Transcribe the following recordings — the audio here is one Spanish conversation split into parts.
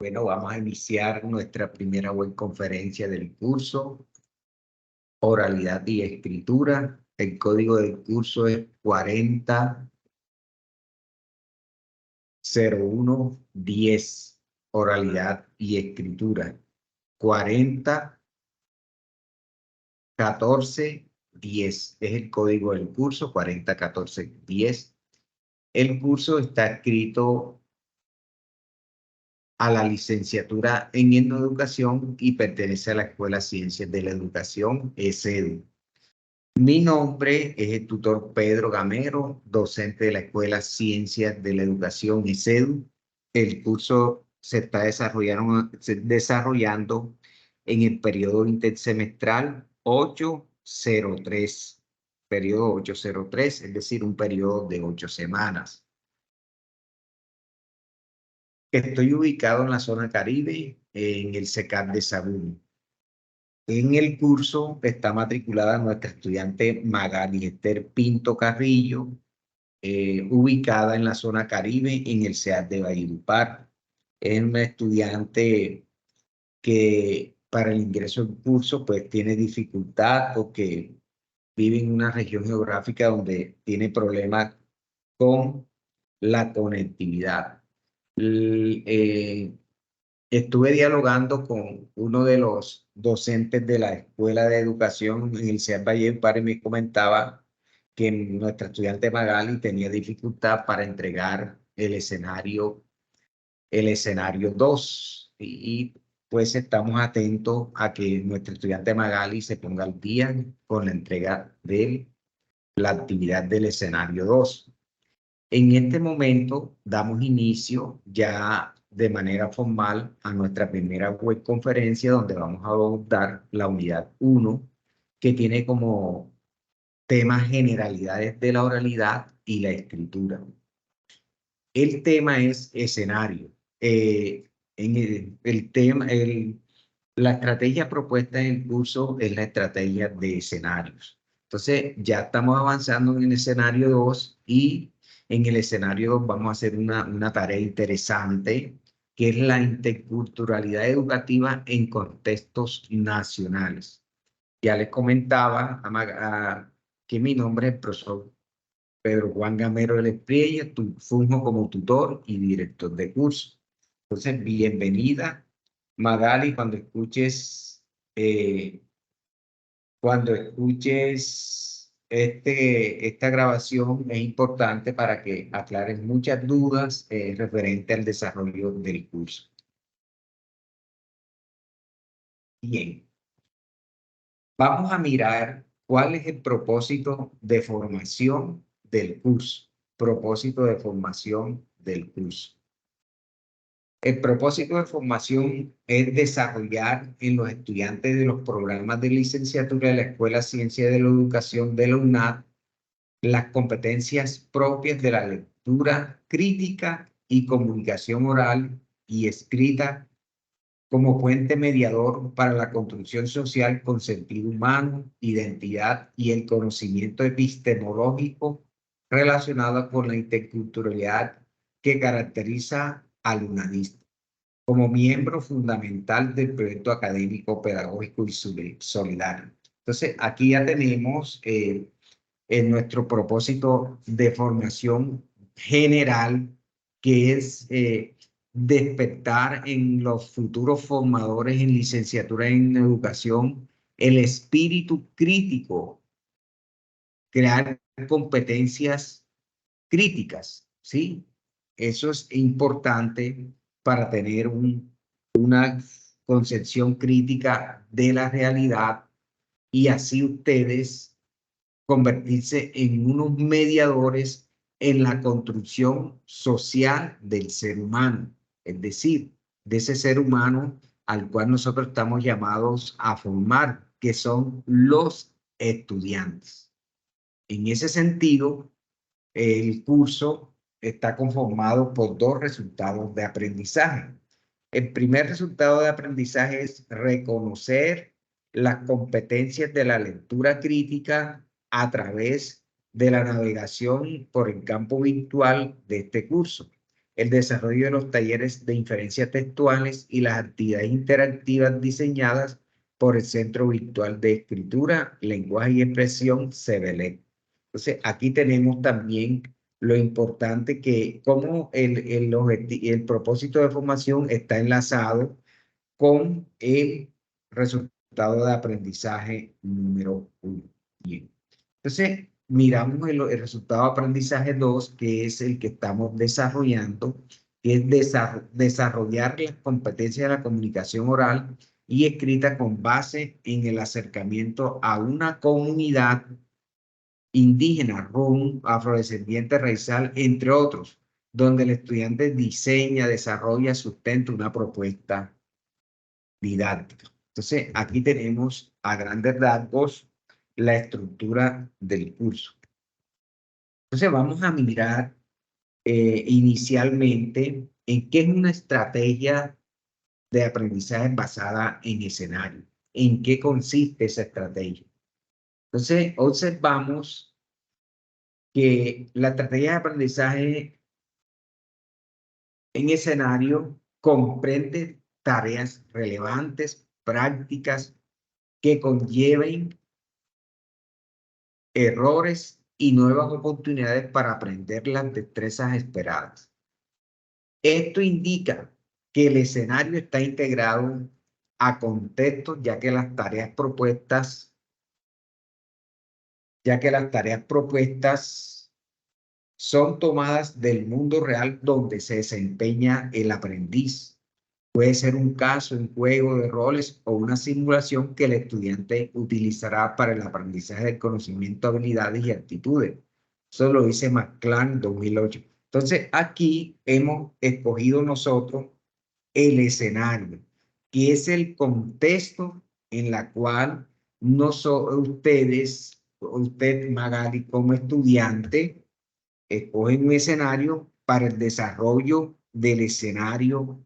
Bueno, vamos a iniciar nuestra primera web conferencia del curso Oralidad y Escritura. El código del curso es 400110, Oralidad y Escritura. 401410 es el código del curso, 401410. El curso está escrito a la licenciatura en Educación y pertenece a la Escuela Ciencias de la Educación, ESEDU. Mi nombre es el tutor Pedro Gamero, docente de la Escuela Ciencias de la Educación, ESEDU. El curso se está desarrollando en el periodo intersemestral 803, periodo 803, es decir, un periodo de 8 semanas. Estoy ubicado en la zona Caribe, en el CECAP de Saguno. En el curso está matriculada nuestra estudiante Magali Esther Pinto Carrillo, ubicada en la zona Caribe, en el CEAP de Valledupar. Es una estudiante que para el ingreso al curso pues tiene dificultad porque vive en una región geográfica donde tiene problemas con la conectividad. Estuve dialogando con uno de los docentes de la Escuela de Educación en el CEAP Valledupar y me comentaba que nuestra estudiante Magali tenía dificultad para entregar el escenario 2 pues estamos atentos a que nuestra estudiante Magali se ponga al día con la entrega de la actividad del escenario 2. En este momento damos inicio ya de manera formal a nuestra primera web conferencia donde vamos a abordar la unidad 1 que tiene como tema generalidades de la oralidad y la escritura. El tema es escenario. La estrategia propuesta en el curso es la estrategia de escenarios. Entonces, ya estamos avanzando en el escenario 2 y en el escenario 2 vamos a hacer una tarea interesante que es la interculturalidad educativa en contextos nacionales. Ya les comentaba que mi nombre es el profesor Pedro Juan Gamero del Espriella, funjo como tutor y director de curso. Entonces, bienvenida, Magali, eh, cuando escuches esta grabación es importante para que aclares muchas dudas referente al desarrollo del curso. Bien, vamos a mirar cuál es el propósito de formación del curso. Propósito de formación del curso. El propósito de formación es desarrollar en los estudiantes de los programas de licenciatura de la Escuela Ciencia de la Educación de la UNAD las competencias propias de la lectura crítica y comunicación oral y escrita como puente mediador para la construcción social con sentido humano, identidad y el conocimiento epistemológico relacionado con la interculturalidad que caracteriza al humanista como miembro fundamental del proyecto académico, pedagógico y solidario. Entonces, aquí ya tenemos en nuestro propósito de formación general, que es despertar en los futuros formadores en licenciatura en educación el espíritu crítico, crear competencias críticas, ¿sí? Eso es importante para tener una concepción crítica de la realidad y así ustedes convertirse en unos mediadores en la construcción social del ser humano, es decir, de ese ser humano al cual nosotros estamos llamados a formar, que son los estudiantes. En ese sentido, el curso está conformado por dos resultados de aprendizaje. El primer resultado de aprendizaje es reconocer las competencias de la lectura crítica a través de la navegación por el campo virtual de este curso. el desarrollo de los talleres de inferencias textuales y las actividades interactivas diseñadas por el Centro Virtual de Escritura, Lenguaje y Expresión, CEBELEC. Entonces, aquí tenemos también lo importante que cómo el propósito de formación está enlazado con el resultado de aprendizaje número 1. Bien. Entonces, miramos el resultado de aprendizaje 2, que es el que estamos desarrollando, que es desarrollar las competencias de la comunicación oral y escrita con base en el acercamiento a una comunidad indígena, rum, afrodescendiente, raizal, entre otros, donde el estudiante diseña, desarrolla, sustenta una propuesta didáctica. Entonces, aquí tenemos a grandes rasgos la estructura del curso. Entonces, vamos a mirar inicialmente en qué es una estrategia de aprendizaje basada en escenario. ¿En qué consiste esa estrategia? Entonces, observamos que la estrategia de aprendizaje en escenario comprende tareas relevantes, prácticas, que conlleven errores y nuevas oportunidades para aprender las destrezas esperadas. Esto indica que el escenario está integrado a contextos, ya que las tareas propuestas son tomadas del mundo real donde se desempeña el aprendiz. Puede ser un caso, un juego de roles o una simulación que el estudiante utilizará para el aprendizaje del conocimiento, habilidades y actitudes. Eso lo dice McClaren en 2008. Entonces, aquí hemos escogido nosotros el escenario, que es el contexto en la cual usted, Magali, como estudiante, escogen un escenario para el desarrollo del escenario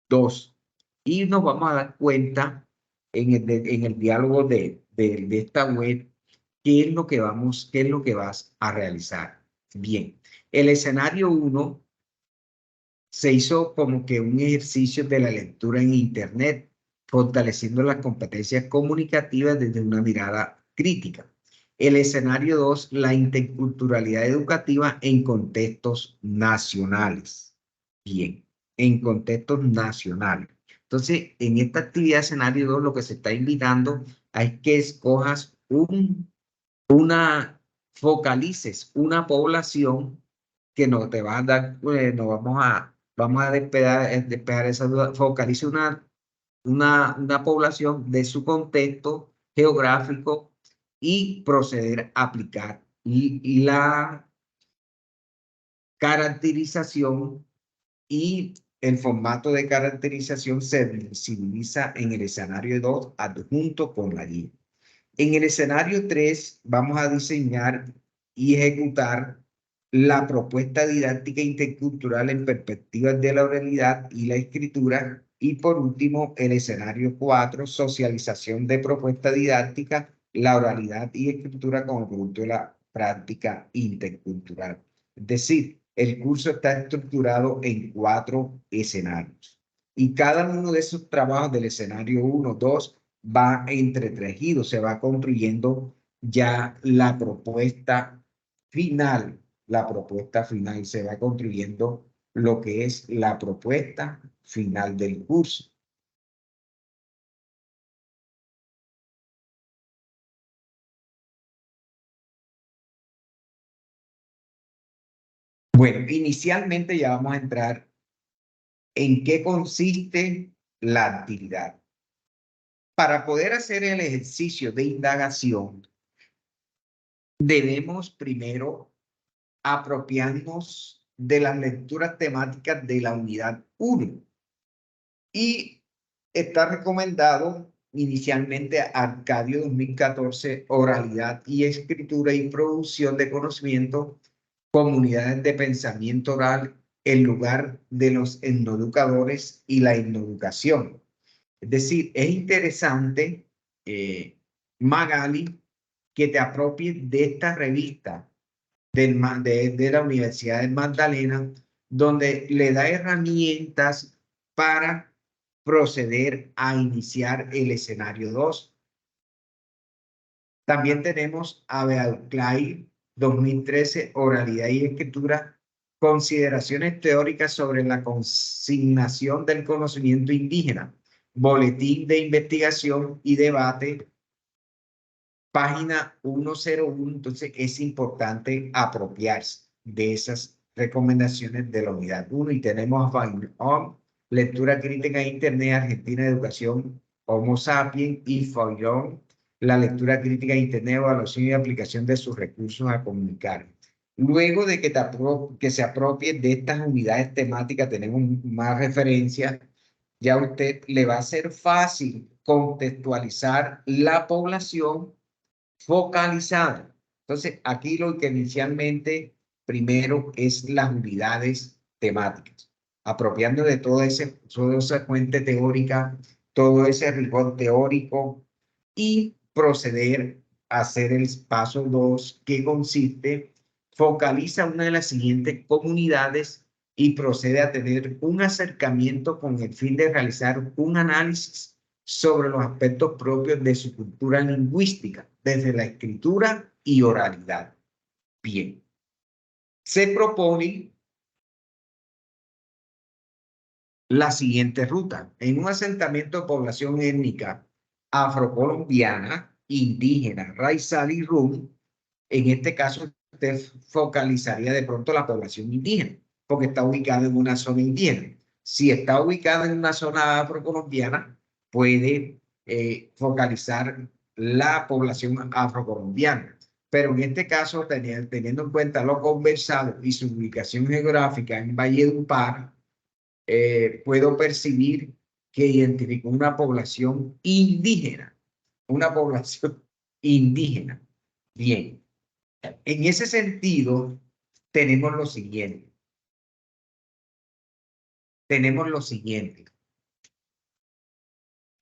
2. Y nos vamos a dar cuenta en el diálogo de esta web qué es lo que vas a realizar. Bien, el escenario 1 se hizo como que un ejercicio de la lectura en Internet, fortaleciendo las competencias comunicativas desde una mirada crítica. El escenario 2, la interculturalidad educativa en contextos nacionales. Bien, en contextos nacionales. Entonces, en esta actividad escenario 2, lo que se está invitando es que escojas focalices una población que no te va a dar, no vamos a despejar esa duda. Focalice una población de su contexto geográfico y proceder a aplicar. Y la caracterización y el formato de caracterización se visibiliza en el escenario 2 adjunto con la guía. En el escenario 3 vamos a diseñar y ejecutar la propuesta didáctica intercultural en perspectivas de la oralidad y la escritura. Y por último, el escenario 4, socialización de propuesta didáctica, la oralidad y escritura como producto de la práctica intercultural. Es decir, el curso está estructurado en 4 escenarios. Y cada uno de esos trabajos del escenario 1, 2, va entretejido, se va construyendo ya la propuesta final, se va construyendo lo que es la propuesta final del curso. Bueno, inicialmente ya vamos a entrar en qué consiste la actividad. Para poder hacer el ejercicio de indagación, debemos primero apropiarnos de las lecturas temáticas de la unidad 1. Y está recomendado inicialmente Arcadio 2014, Oralidad y Escritura y Producción de Conocimiento, Comunidades de Pensamiento Oral, el lugar de los etnoeducadores y la etnoeducación. Es decir, es interesante, Magali, que te apropies de esta revista de la Universidad de Magdalena, donde le da herramientas para proceder a iniciar el escenario 2. También tenemos Abealclay 2013, Oralidad y Escritura, consideraciones teóricas sobre la consignación del conocimiento indígena, boletín de investigación y debate, página 101. Entonces es importante apropiarse de esas recomendaciones de la unidad 1. Y tenemos Fayón, lectura crítica en Internet, Argentina, Educación, Homo sapiens, y Fayón, la lectura crítica en Internet, evaluación y aplicación de sus recursos a comunicar. Luego de que se apropie de estas unidades temáticas, tenemos más referencias, ya a usted le va a ser fácil contextualizar la población focalizada. Entonces, aquí lo que inicialmente primero es las unidades temáticas, apropiando de toda esa fuente teórica, todo ese rigor teórico, y proceder a hacer el paso 2, que consiste, focaliza una de las siguientes comunidades y procede a tener un acercamiento con el fin de realizar un análisis sobre los aspectos propios de su cultura lingüística, desde la escritura y oralidad. Bien, se propone la siguiente ruta. En un asentamiento de población étnica afrocolombiana, indígena, raizal y rum, en este caso usted focalizaría de pronto la población indígena, porque está ubicada en una zona indígena. Si está ubicada en una zona afrocolombiana, puede focalizar la población afrocolombiana. Pero en este caso, teniendo en cuenta lo conversado y su ubicación geográfica en Valledupar, puedo percibir que identifico una población indígena. Una población indígena. Bien. En ese sentido, tenemos lo siguiente.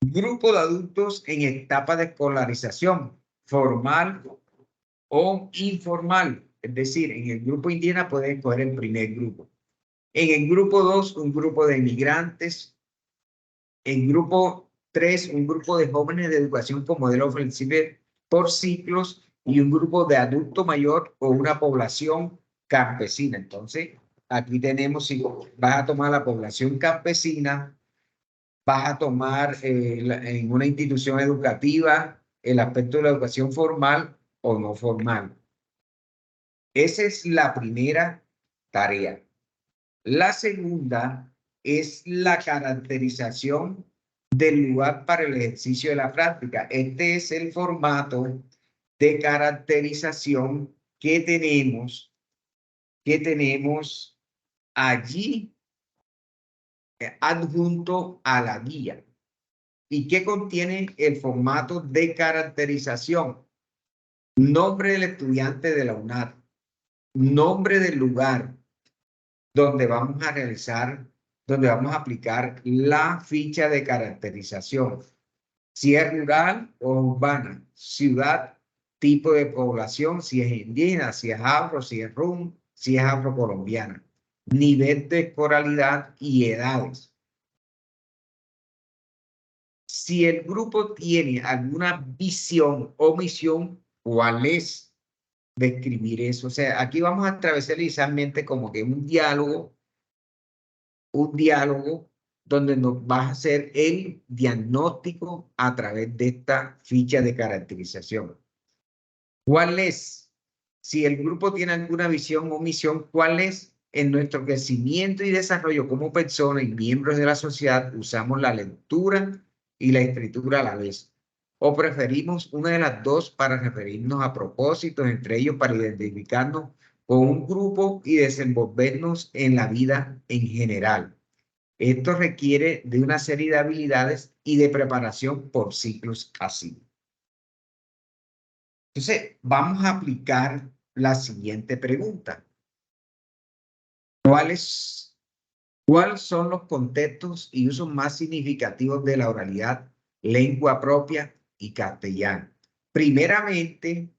Grupo de adultos en etapa de escolarización, formal o informal. Es decir, en el grupo indígena pueden escoger el primer grupo. En el grupo 2, un grupo de migrantes. En grupo 3, un grupo de jóvenes de educación con modelo flexible por ciclos, y un grupo de adulto mayor o una población campesina. Entonces, aquí tenemos, si vas a tomar la población campesina, vas a tomar en una institución educativa el aspecto de la educación formal o no formal. Esa es la primera tarea. La segunda es la caracterización del lugar para el ejercicio de la práctica. Este es el formato de caracterización que tenemos allí adjunto a la guía. ¿Y qué contiene el formato de caracterización? Nombre del estudiante de la UNAD, nombre del lugar donde vamos a aplicar la ficha de caracterización. Si es rural o urbana, ciudad, tipo de población, si es indígena, si es afro, si es rum, si es afrocolombiana, nivel de escolaridad y edades. Si el grupo tiene alguna visión o misión, ¿cuál es? Describir eso. O sea, aquí vamos a atravesar inicialmente como que un diálogo donde nos va a hacer el diagnóstico a través de esta ficha de caracterización. ¿Cuál es? Si el grupo tiene alguna visión o misión, ¿cuál es? En nuestro crecimiento y desarrollo como personas y miembros de la sociedad, usamos la lectura y la escritura a la vez. ¿O preferimos una de las dos para referirnos a propósitos, entre ellos para identificarnos con un grupo y desenvolvernos en la vida en general? Esto requiere de una serie de habilidades y de preparación por ciclos así. Entonces, vamos a aplicar la siguiente pregunta. ¿Cuáles son los contextos y usos más significativos de la oralidad, lengua propia y castellano? Primeramente,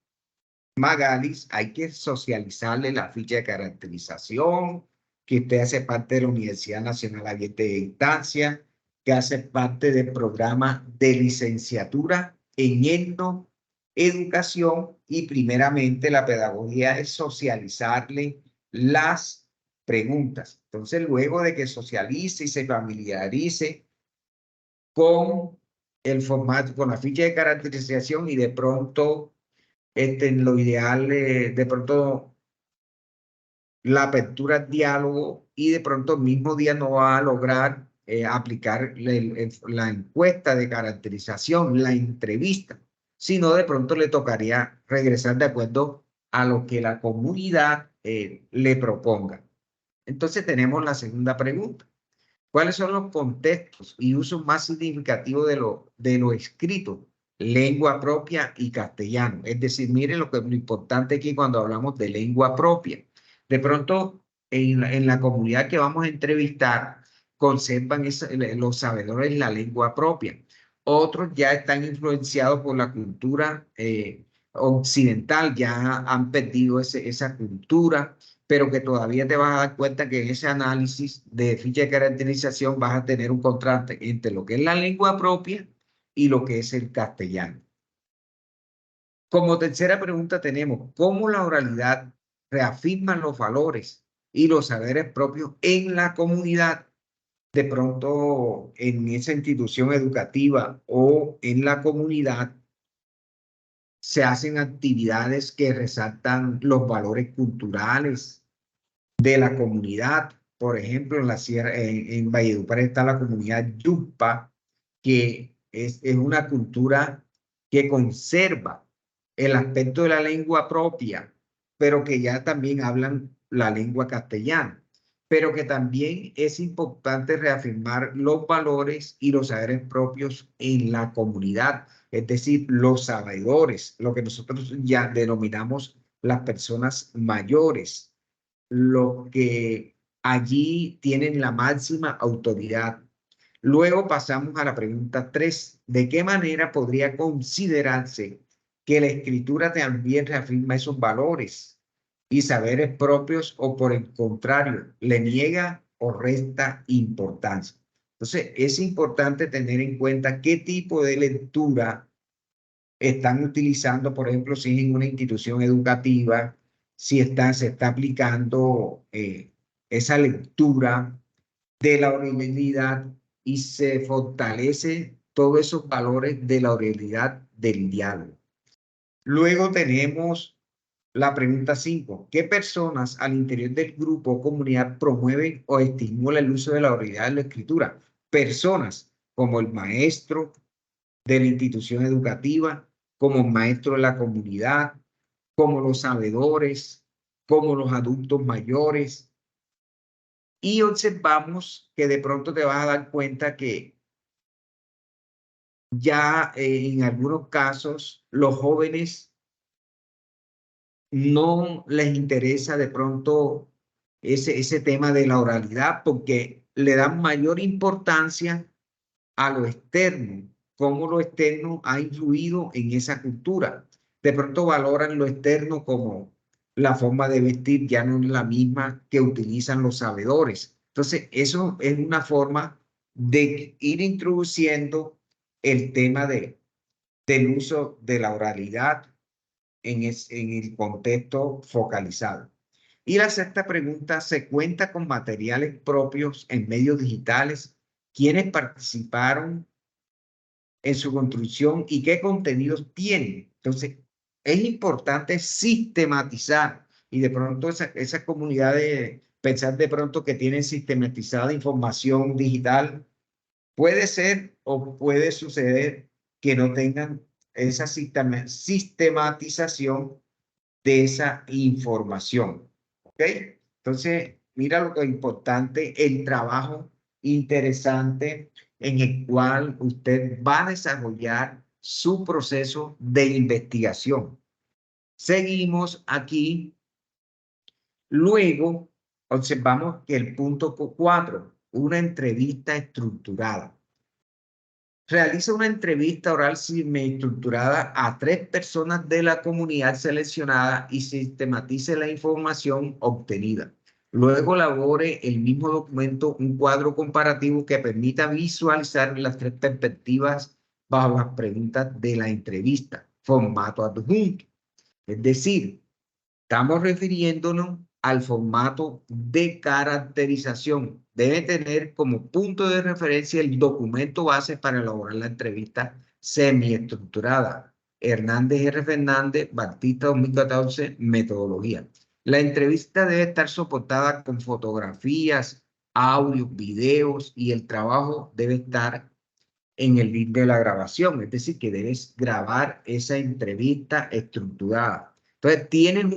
Magalis, hay que socializarle la ficha de caracterización, que usted hace parte de la Universidad Nacional Abierta de Distancia, que hace parte del programa de licenciatura en etnoeducación, y primeramente la pedagogía es socializarle las preguntas. Entonces, luego de que socialice y se familiarice con el formato, con la ficha de caracterización, y de pronto, en lo ideal, de pronto la apertura al diálogo, y de pronto el mismo día no va a lograr aplicar la encuesta de caracterización, la entrevista, sino de pronto le tocaría regresar de acuerdo a lo que la comunidad le proponga. Entonces tenemos la segunda pregunta. ¿Cuáles son los contextos y usos más significativos de lo escrito, lengua propia y castellano? Es decir, miren lo importante aquí cuando hablamos de lengua propia. De pronto, en la comunidad que vamos a entrevistar, conservan los sabedores la lengua propia. Otros ya están influenciados por la cultura occidental, ya han perdido esa cultura, pero que todavía te vas a dar cuenta que en ese análisis de ficha de caracterización vas a tener un contraste entre lo que es la lengua propia y lo que es el castellano. Como tercera pregunta tenemos, ¿cómo la oralidad reafirma los valores y los saberes propios en la comunidad? De pronto, en esa institución educativa o en la comunidad, se hacen actividades que resaltan los valores culturales de la comunidad. Por ejemplo, en la sierra, en Valledupar está la comunidad Yupa, que es una cultura que conserva el aspecto de la lengua propia, pero que ya también hablan la lengua castellana, pero que también es importante reafirmar los valores y los saberes propios en la comunidad, es decir, los sabedores, lo que nosotros ya denominamos las personas mayores, los que allí tienen la máxima autoridad. Luego pasamos a la pregunta 3. ¿De qué manera podría considerarse que la escritura también reafirma esos valores y saberes propios, o por el contrario, le niega o resta importancia? Entonces, es importante tener en cuenta qué tipo de lectura están utilizando, por ejemplo, si es en una institución educativa, si se está aplicando esa lectura de la oralidad, y se fortalece todos esos valores de la oralidad del diálogo. Luego tenemos la pregunta 5. ¿Qué personas al interior del grupo o comunidad promueven o estimulan el uso de la oralidad en la escritura? Personas como el maestro de la institución educativa, como maestro de la comunidad, como los sabedores, como los adultos mayores. Y observamos que de pronto te vas a dar cuenta que ya en algunos casos los jóvenes no les interesa de pronto ese tema de la oralidad, porque le dan mayor importancia a lo externo, cómo lo externo ha influido en esa cultura. De pronto valoran lo externo como la forma de vestir, ya no es la misma que utilizan los sabedores. Entonces, eso es una forma de ir introduciendo el tema del uso de la oralidad en el contexto focalizado. Y la sexta pregunta: ¿se cuenta con materiales propios en medios digitales? ¿Quiénes participaron en su construcción y qué contenidos tienen? Entonces, es importante sistematizar, y de pronto esa comunidad de pensar de pronto que tienen sistematizada información digital, puede ser o puede suceder que no tengan esa sistematización de esa información. ¿Ok? Entonces, mira lo que es importante, el trabajo interesante en el cual usted va a desarrollar su proceso de investigación. Seguimos aquí. Luego, observamos que el punto 4, una entrevista estructurada. Realiza una entrevista oral semi-estructurada a 3 personas de la comunidad seleccionada y sistematice la información obtenida. Luego elabore el mismo documento un cuadro comparativo que permita visualizar las tres perspectivas bajo las preguntas de la entrevista. Formato adjunto. Es decir, estamos refiriéndonos al formato de caracterización. Debe tener como punto de referencia el documento base para elaborar la entrevista semiestructurada. Hernández R. Fernández, Batista 2014, metodología. La entrevista debe estar soportada con fotografías, audios, videos y el trabajo debe estar en el link de la grabación, es decir, que debes grabar esa entrevista estructurada. Entonces, tienen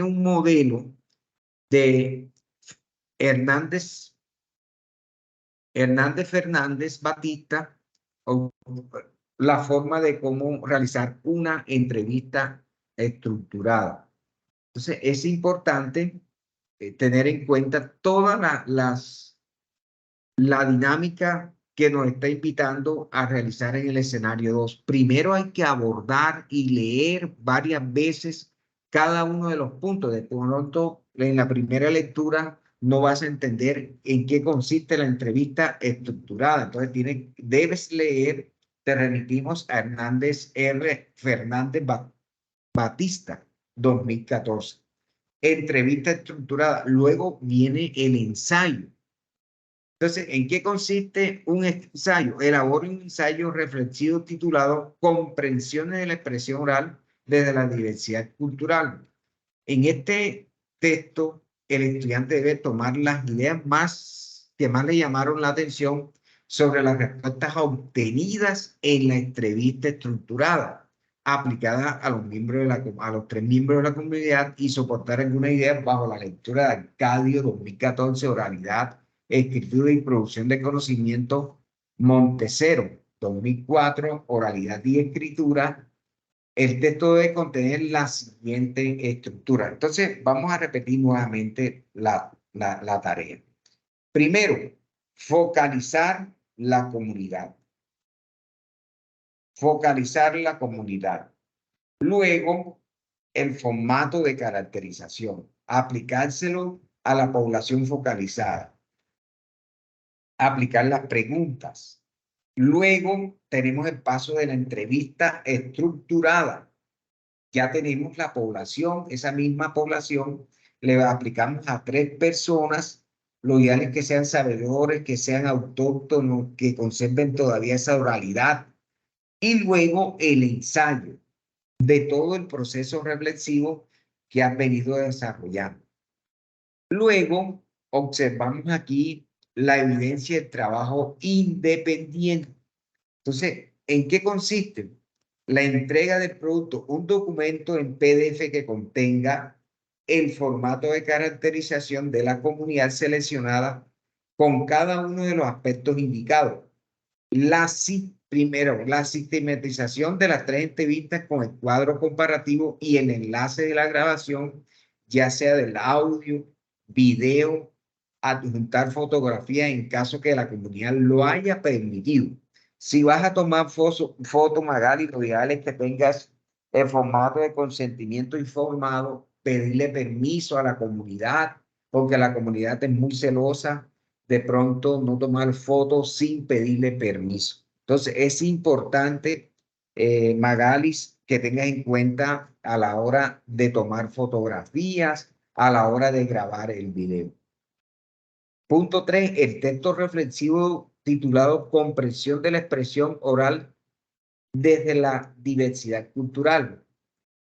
un modelo de Hernández Fernández Batista, o la forma de cómo realizar una entrevista estructurada. Entonces, es importante tener en cuenta toda la dinámica que nos está invitando a realizar en el escenario 2. Primero hay que abordar y leer varias veces cada uno de los puntos. De pronto, en la primera lectura no vas a entender en qué consiste la entrevista estructurada. Entonces, debes leer, te remitimos a Hernández R. Fernández Batista, 2014. Entrevista estructurada. Luego viene el ensayo. Entonces, ¿en qué consiste un ensayo? Elabora un ensayo reflexivo titulado Comprensiones de la expresión oral desde la diversidad cultural. En este texto, el estudiante debe tomar las ideas que más le llamaron la atención sobre las respuestas obtenidas en la entrevista estructurada, aplicada a los tres miembros de la comunidad y soportar algunas ideas bajo la lectura de Arcadio 2014, Oralidad, Escritura y Producción de Conocimiento, Montecero 2004, Oralidad y Escritura. El texto debe contener la siguiente estructura. Entonces, vamos a repetir nuevamente la tarea. Primero, focalizar la comunidad. Focalizar la comunidad. Luego, el formato de caracterización. Aplicárselo a la población focalizada. Aplicar las preguntas. Luego, tenemos el paso de la entrevista estructurada. Ya tenemos la población, esa misma población, le aplicamos a 3 personas, lo ideal es que sean sabedores, que sean autóctonos, que conserven todavía esa oralidad. Y luego el ensayo de todo el proceso reflexivo que has venido desarrollando. Luego observamos aquí la evidencia del trabajo independiente. Entonces, ¿en qué consiste? La entrega del producto, un documento en PDF que contenga el formato de caracterización de la comunidad seleccionada con cada uno de los aspectos indicados. Primero, la sistematización de las 3 entrevistas con el cuadro comparativo y el enlace de la grabación, ya sea del audio, video, adjuntar fotografía en caso que la comunidad lo haya permitido. Si vas a tomar foto, Magali, lo ideal es que tengas el formato de consentimiento informado, pedirle permiso a la comunidad, porque la comunidad es muy celosa, de pronto no tomar fotos sin pedirle permiso. Entonces, es importante, Magalis, que tengas en cuenta a la hora de tomar fotografías, a la hora de grabar el video. Punto 3, el texto reflexivo titulado Comprensión de la expresión oral desde la diversidad cultural.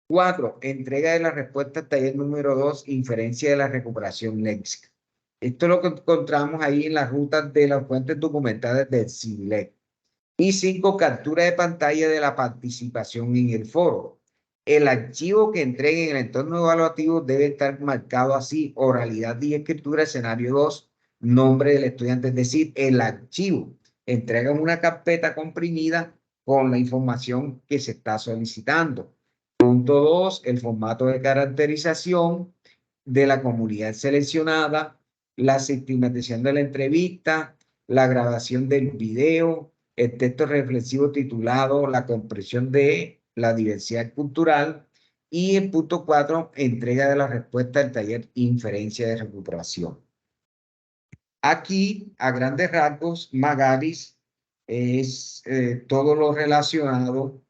4, entrega de la respuesta taller número 2, inferencia de la recuperación léxica. Esto es lo que encontramos ahí en las rutas de las fuentes documentales del CIVILEC. Y 5, captura de pantalla de la participación en el foro. El archivo que entregue en el entorno evaluativo debe estar marcado así: oralidad y escritura, escenario 2, nombre del estudiante, es decir, el archivo. Entrega una carpeta comprimida con la información que se está solicitando. Punto 2, el formato de caracterización de la comunidad seleccionada, la sistematización de la entrevista, la grabación del video, el texto reflexivo titulado La comprensión de la diversidad cultural Y el punto 4, entrega de la respuesta del taller inferencia de recuperación. Aquí, a grandes rasgos, Magalis es todo lo relacionado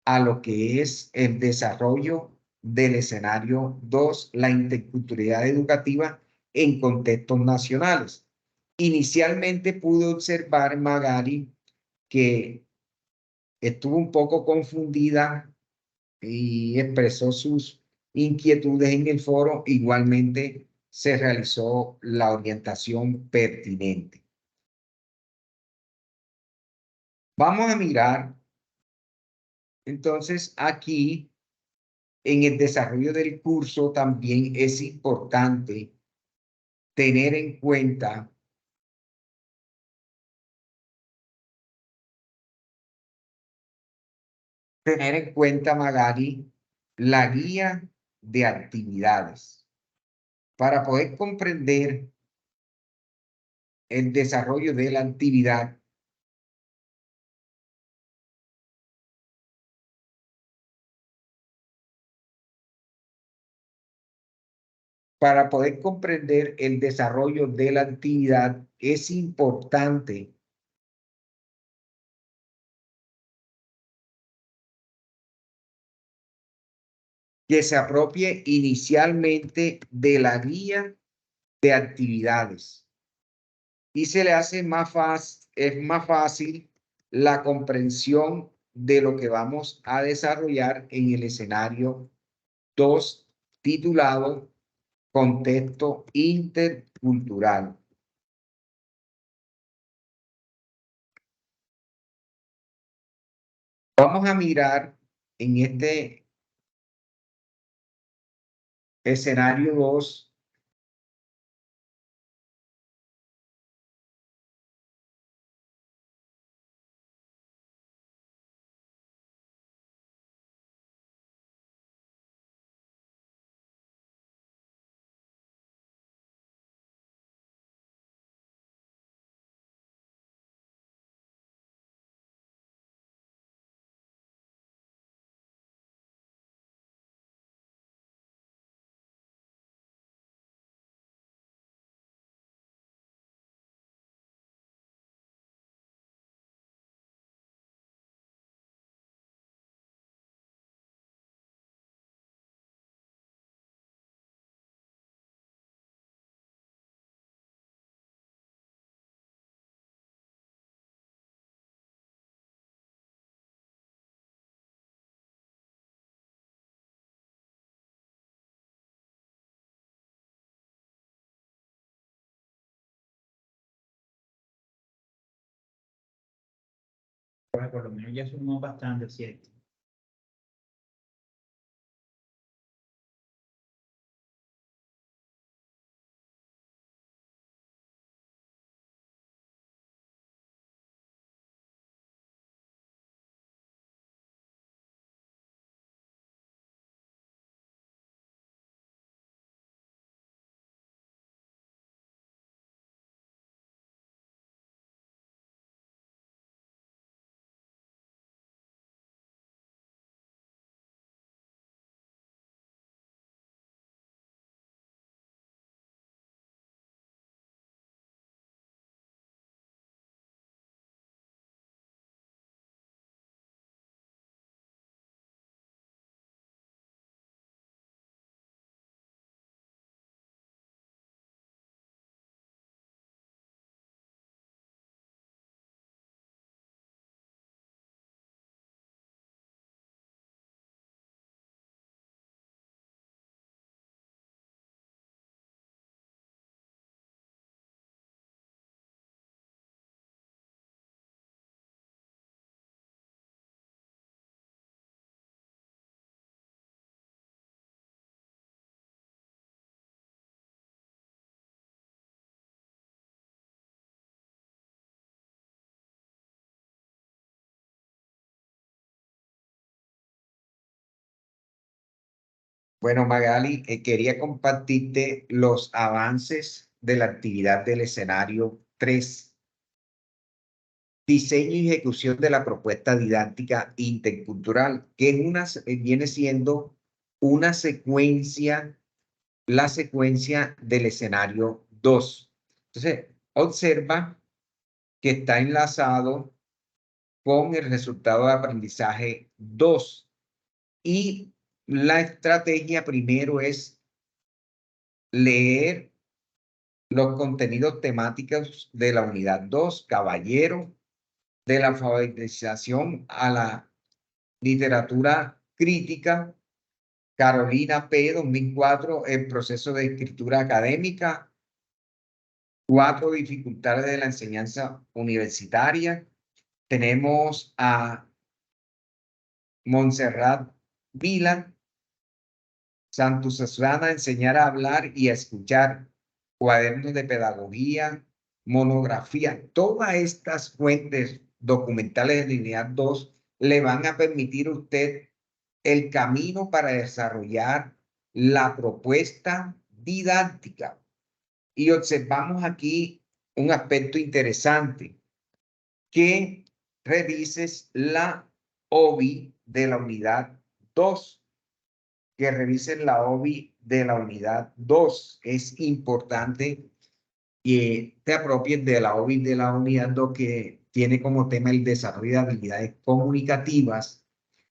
a lo que es el desarrollo del escenario 2, la interculturalidad educativa en contextos nacionales. Inicialmente pude observar, Magali, que estuvo un poco confundida y expresó sus inquietudes en el foro. Igualmente se realizó la orientación pertinente. Vamos a mirar, entonces, aquí en el desarrollo del curso también es importante tener en cuenta Magali, la guía de actividades para poder comprender el desarrollo de la actividad. Para poder comprender el desarrollo de la actividad, es importante que se apropie inicialmente de la guía de actividades y se le hace es más fácil la comprensión de lo que vamos a desarrollar en el escenario 2, titulado Contexto Intercultural. Vamos a mirar en este escenario 2 Bueno, por lo menos ya sumó bastante, ¿cierto? Bueno, Magali, quería compartirte los avances de la actividad del escenario 3, diseño y ejecución de la propuesta didáctica intercultural, que es viene siendo una secuencia, la secuencia del escenario 2. Entonces, observa que está enlazado con el resultado de aprendizaje 2. Y la estrategia primero es leer los contenidos temáticos de la unidad 2, Caballero, de la alfabetización a la literatura crítica, Carolina P. 2004, el proceso de escritura académica, 4 dificultades de la enseñanza universitaria. Tenemos a Montserrat Vila, Santos Susana, enseñar a hablar y a escuchar, cuadernos de pedagogía, monografía. Todas estas fuentes documentales de unidad 2 le van a permitir a usted el camino para desarrollar la propuesta didáctica. Y observamos aquí un aspecto interesante, que revises la OBI de la unidad 2, que revisen la OBI de la unidad 2. Es importante que te apropies de la OBI de la unidad 2, que tiene como tema el desarrollo de habilidades comunicativas.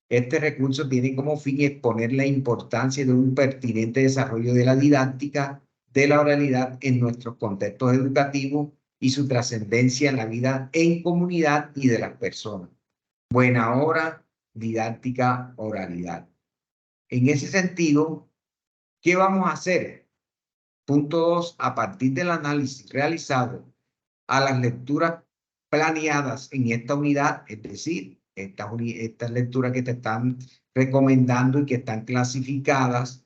Este recurso tiene como fin exponer la importancia de un pertinente desarrollo de la didáctica de la oralidad en nuestros contextos educativos y su trascendencia en la vida en comunidad y de las personas. Buena hora, didáctica, oralidad. En ese sentido, ¿qué vamos a hacer? Punto 2, a partir del análisis realizado a las lecturas planeadas en esta unidad, es decir, estas lecturas que te están recomendando y que están clasificadas,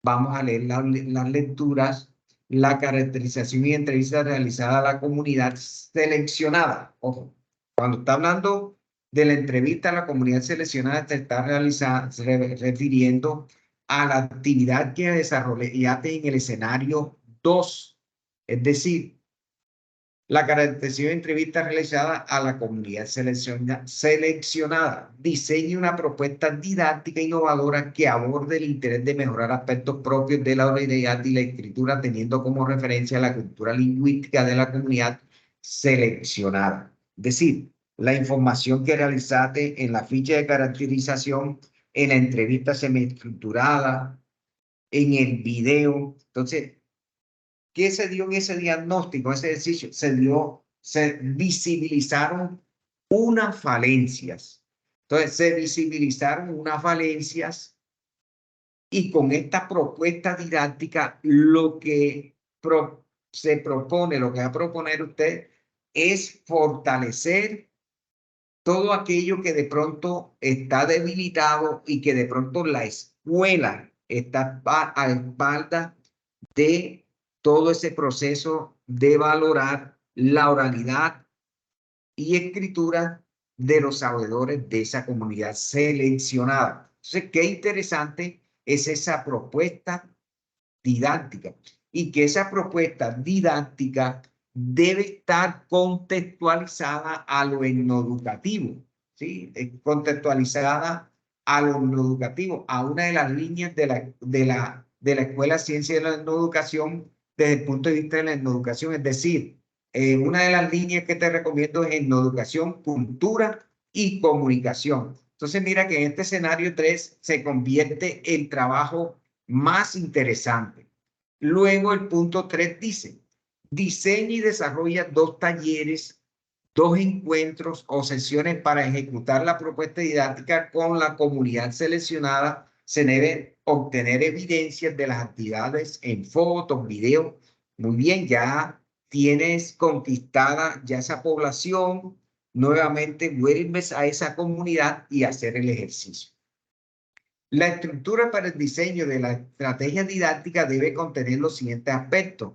vamos a leer las lecturas, la caracterización y entrevista realizada a la comunidad seleccionada. Ojo, cuando está hablando de la entrevista a la comunidad seleccionada, te está refiriendo a la actividad que desarrollaste en el escenario 2, es decir, la caracterización de entrevista realizada a la comunidad seleccionada. Diseñe una propuesta didáctica innovadora que aborde el interés de mejorar aspectos propios de la oralidad y la escritura, teniendo como referencia la cultura lingüística de la comunidad seleccionada. Es decir, la información que realizaste en la ficha de caracterización, en la entrevista semiestructurada, en el video. Entonces, ¿qué se dio en ese diagnóstico, ese ejercicio? Se visibilizaron unas falencias. Entonces, se visibilizaron unas falencias y con esta propuesta didáctica lo que se propone, lo que va a proponer usted es fortalecer todo aquello que de pronto está debilitado y que de pronto la escuela está a espaldas de todo ese proceso de valorar la oralidad y escritura de los sabedores de esa comunidad seleccionada. Entonces, qué interesante es esa propuesta didáctica, y que esa propuesta didáctica debe estar contextualizada a lo etnoeducativo, ¿sí? Contextualizada a lo etnoeducativo, a una de las líneas de la Escuela de Ciencia de la Etnoeducación desde el punto de vista de la etnoeducación. Es decir, una de las líneas que te recomiendo es etnoeducación, cultura y comunicación. Entonces, mira que en este escenario 3 se convierte el trabajo más interesante. Luego el punto 3 dice, diseña y desarrolla 2 talleres, 2 encuentros o sesiones para ejecutar la propuesta didáctica con la comunidad seleccionada. Se debe obtener evidencias de las actividades en fotos, videos. Muy bien, ya tienes conquistada ya esa población. Nuevamente vuelves a esa comunidad y hacer el ejercicio. La estructura para el diseño de la estrategia didáctica debe contener los siguientes aspectos.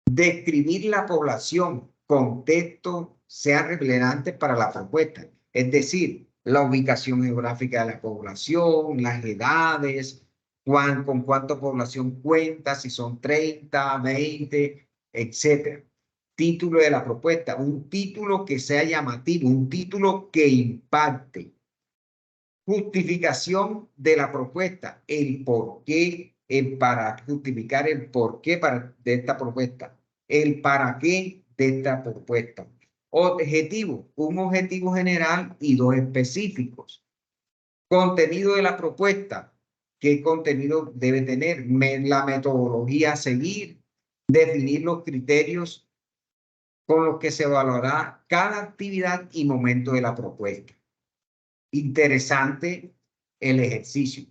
Describir la población, contexto, sea relevante para la propuesta. Es decir, la ubicación geográfica de la población, las edades, con cuánta población cuenta, si son 30, 20, etc. Título de la propuesta, un título que sea llamativo, un título que impacte. justificación de la propuesta, el por qué, para justificar el por qué de esta propuesta, el para qué de esta propuesta. Objetivo, un objetivo general y dos específicos. Contenido de la propuesta, qué contenido debe tener, la metodología a seguir, definir los criterios con los que se evaluará cada actividad y momento de la propuesta. Interesante el ejercicio.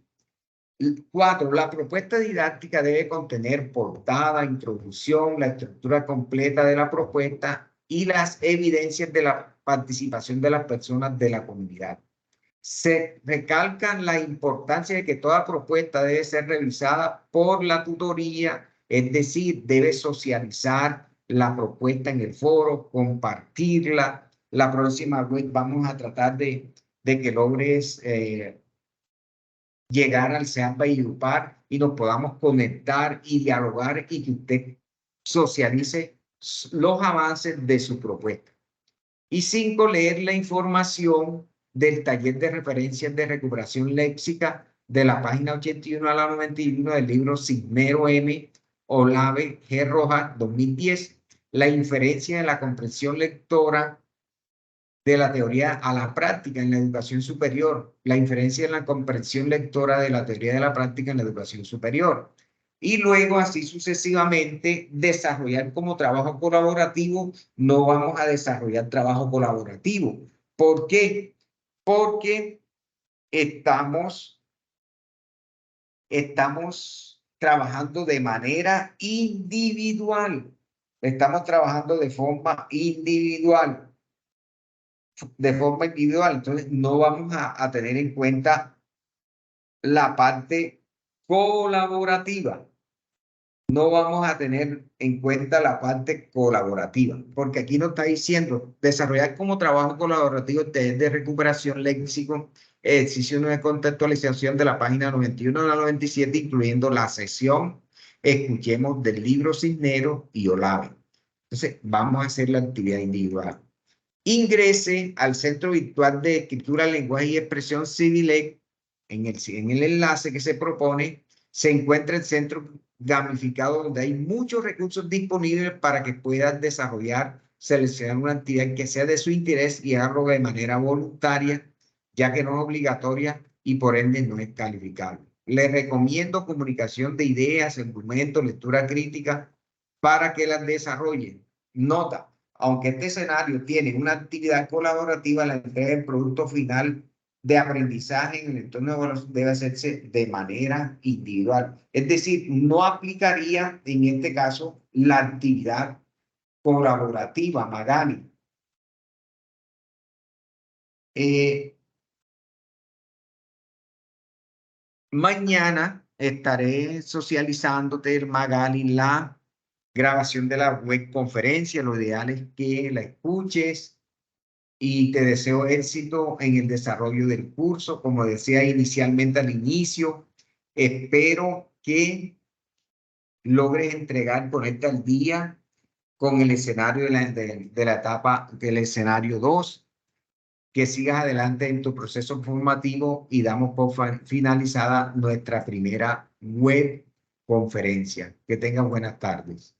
4. La propuesta didáctica debe contener portada, introducción, la estructura completa de la propuesta y las evidencias de la participación de las personas de la comunidad. Se recalca la importancia de que toda propuesta debe ser revisada por la tutoría, es decir, debe socializar la propuesta en el foro, compartirla. La próxima vez vamos a tratar de que logres llegar al SEAD Valledupar y nos podamos conectar y dialogar y que usted socialice los avances de su propuesta. Y 5, leer la información del taller de referencias de recuperación léxica de la página 81 a la 91 del libro Cisnero M. Olave G. Rojas 2010, la inferencia de la comprensión lectora de la teoría a la práctica en la educación superior, la inferencia en la comprensión lectora de la teoría de la práctica en la educación superior. Y luego, así sucesivamente, desarrollar como trabajo colaborativo. No vamos a desarrollar trabajo colaborativo. ¿Por qué? Porque estamos trabajando de manera individual. Estamos trabajando de forma individual. Entonces, no vamos a tener en cuenta la parte colaborativa. No vamos a tener en cuenta la parte colaborativa, porque aquí nos está diciendo desarrollar como trabajo colaborativo de recuperación léxico, ejercicio de contextualización de la página 91 a la 97, incluyendo la sesión Escuchemos del libro Cisnero y Olave. Entonces, vamos a hacer la actividad individual. Ingrese al Centro Virtual de Escritura, Lenguaje y Expresión CIVILEC. En el enlace que se propone se encuentra el centro gamificado donde hay muchos recursos disponibles para que puedas desarrollar, seleccionar una actividad que sea de su interés y hacerlo de manera voluntaria, ya que no es obligatoria y por ende no es calificable. Le recomiendo comunicación de ideas, argumentos, lectura crítica para que las desarrollen. Nota, aunque este escenario tiene una actividad colaborativa, la entrega del producto final de aprendizaje en el entorno de evaluación debe hacerse de manera individual. Es decir, no aplicaría en este caso la actividad colaborativa, Magali. Mañana estaré socializándote, Magali, la grabación de la web conferencia. Lo ideal es que la escuches y te deseo éxito en el desarrollo del curso. Como decía inicialmente al inicio, espero que logres entregar, ponerte al día con el escenario de la etapa del escenario 2, que sigas adelante en tu proceso formativo y damos por finalizada nuestra primera web conferencia. Que tengan buenas tardes.